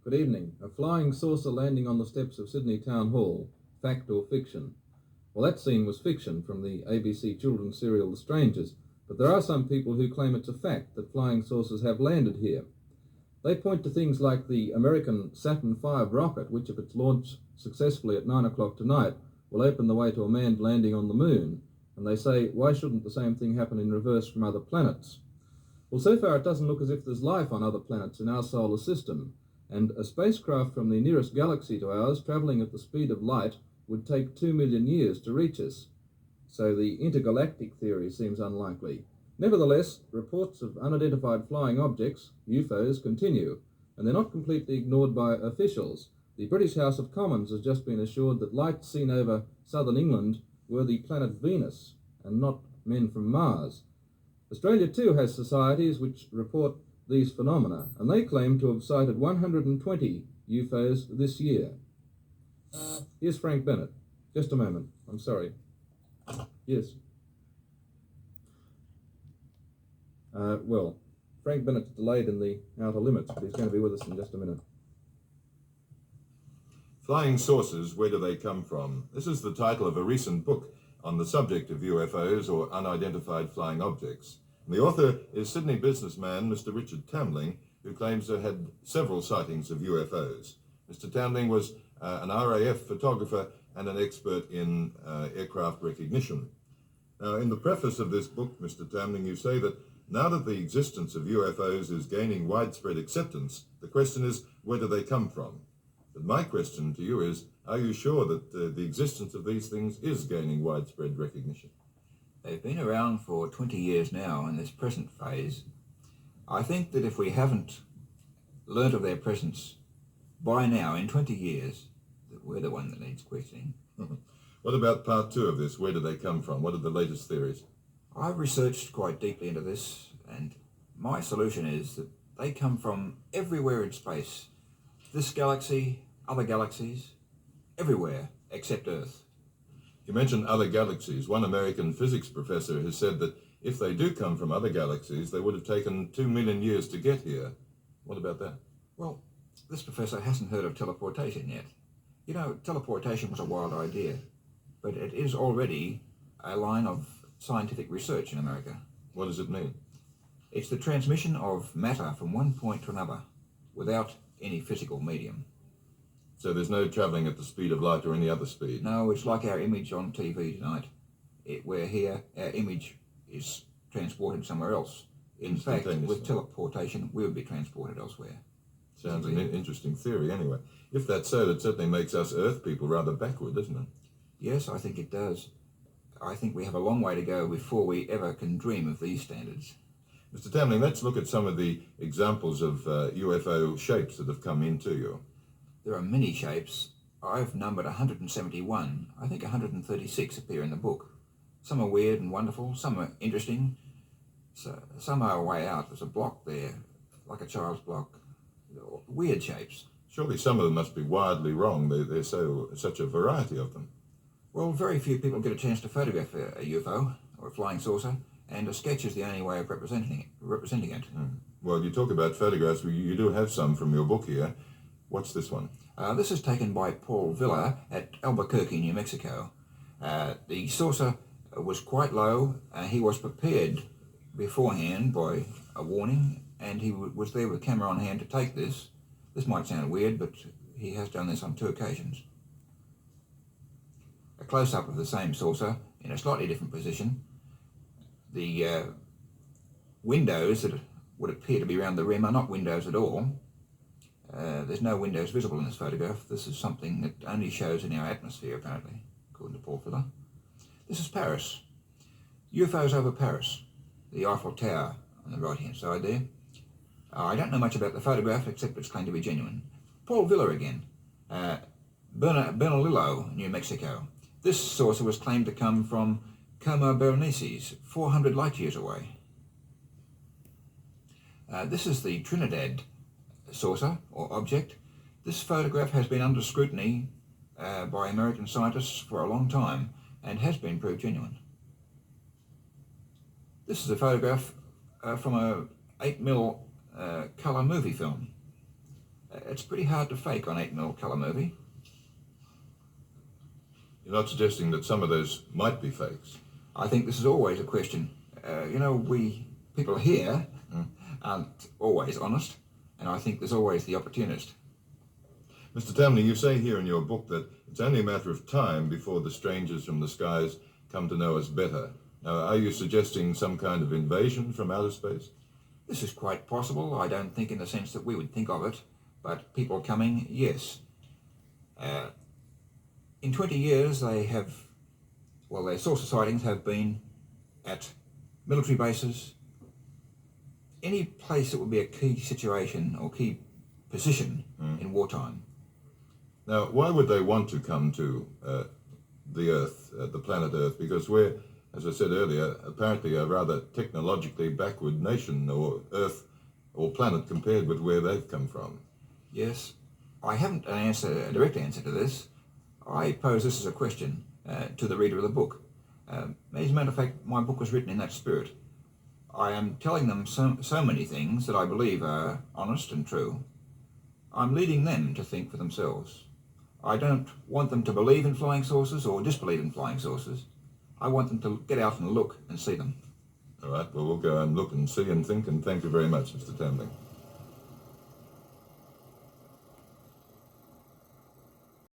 Good evening. A flying saucer landing on the steps of Sydney Town Hall. Fact or fiction? Well, that scene was fiction from the ABC children's serial The Strangers, but there are some people who claim it's a fact that flying saucers have landed here. They point to things like the American Saturn V rocket, which if it's launched successfully at 9 o'clock tonight, will open the way to a manned landing on the moon. And they say, why shouldn't the same thing happen in reverse from other planets? Well, so far it doesn't look as if there's life on other planets in our solar system, and a spacecraft from the nearest galaxy to ours, travelling at the speed of light, would take 2 million years to reach us. So the intergalactic theory seems unlikely. Nevertheless, reports of unidentified flying objects, UFOs, continue, and they're not completely ignored by officials. The British House of Commons has just been assured that lights seen over southern England were the planet Venus, and not men from Mars. Australia too has societies which report these phenomena, and they claim to have sighted 120 UFOs this year. Here's Frank Bennett. Just a moment. I'm sorry. Yes. Well, Frank Bennett's delayed in the outer limits, but he's going to be with us in just a minute. Flying saucers, where do they come from? This is the title of a recent book on the subject of UFOs, or unidentified flying objects. And the author is Sydney businessman Mr. Richard Tambling, who claims to have had several sightings of UFOs. Mr. Tambling was an RAF photographer and an expert in aircraft recognition. Now, in the preface of this book, Mr. Tambling, you say that now that the existence of UFOs is gaining widespread acceptance, the question is, where do they come from? But my question to you is, are you sure that the existence of these things is gaining widespread recognition? They've been around for 20 years now in this present phase. I think that if we haven't learnt of their presence by now, in 20 years, that we're the one that needs questioning. What about part two of this? Where do they come from? What are the latest theories? I've researched quite deeply into this, and my solution is that they come from everywhere in space. This galaxy, other galaxies, everywhere except Earth. You mentioned other galaxies. One American physics professor has said that if they do come from other galaxies, they would have taken 2 million years to get here. What about that? Well, this professor hasn't heard of teleportation yet. You know, teleportation was a wild idea, but it is already a line of scientific research in America. What does it mean? It's the transmission of matter from one point to another without any physical medium. So there's no travelling at the speed of light or any other speed? No, it's like our image on TV tonight. We're here, our image is transported somewhere else. In fact, with teleportation, we would be transported elsewhere. Sounds an interesting theory anyway. If that's so, that certainly makes us Earth people rather backward, doesn't it? Yes, I think it does. I think we have a long way to go before we ever can dream of these standards. Mr. Tambling, let's look at some of the examples of UFO shapes that have come into you. There are many shapes. I've numbered 171. I think 136 appear in the book. Some are weird and wonderful, some are interesting, so some are way out. There's a block there, like a child's block. Weird shapes. Surely some of them must be wildly wrong. There's such a variety of them. Well, very few people get a chance to photograph a UFO or a flying saucer, and a sketch is the only way of representing it. Well, you talk about photographs. You do have some from your book here. What's this one? This is taken by Paul Villa at Albuquerque, New Mexico. The saucer was quite low. He was prepared beforehand by a warning, and he was there with camera on hand to take this. This might sound weird, but he has done this on 2 occasions. A close-up of the same saucer in a slightly different position. The windows that would appear to be around the rim are not windows at all. There's no windows visible in this photograph. This is something that only shows in our atmosphere, apparently, according to Paul Villa. This is Paris. UFOs over Paris. The Eiffel Tower on the right-hand side there. I don't know much about the photograph, except it's claimed to be genuine. Paul Villa again. Bernalillo, New Mexico. This saucer was claimed to come from Como Berenices, 400 light years away. This is the Trinidad saucer, or object. This photograph has been under scrutiny by American scientists for a long time and has been proved genuine. This is a photograph from a 8mm colour movie film. It's pretty hard to fake on 8mm colour movie. You're not suggesting that some of those might be fakes? I think this is always a question. We people here aren't always honest, and I think there's always the opportunist. Mr. Tambling, you say here in your book that it's only a matter of time before the strangers from the skies come to know us better. Now, are you suggesting some kind of invasion from outer space? This is quite possible. I don't think in the sense that we would think of it, but people coming, yes. In 20 years, their source of sightings have been at military bases, any place that would be a key situation or key position in wartime. Now, why would they want to come to the Earth, the planet Earth? Because we're, as I said earlier, apparently a rather technologically backward nation or Earth or planet compared with where they've come from. Yes, I haven't a direct answer to this. I pose this as a question to the reader of the book. As a matter of fact, my book was written in that spirit. I am telling them so many things that I believe are honest and true. I'm leading them to think for themselves. I don't want them to believe in flying saucers or disbelieve in flying saucers. I want them to get out and look and see them. All right, well, we'll go and look and see and think, and thank you very much, Mr. Tambling.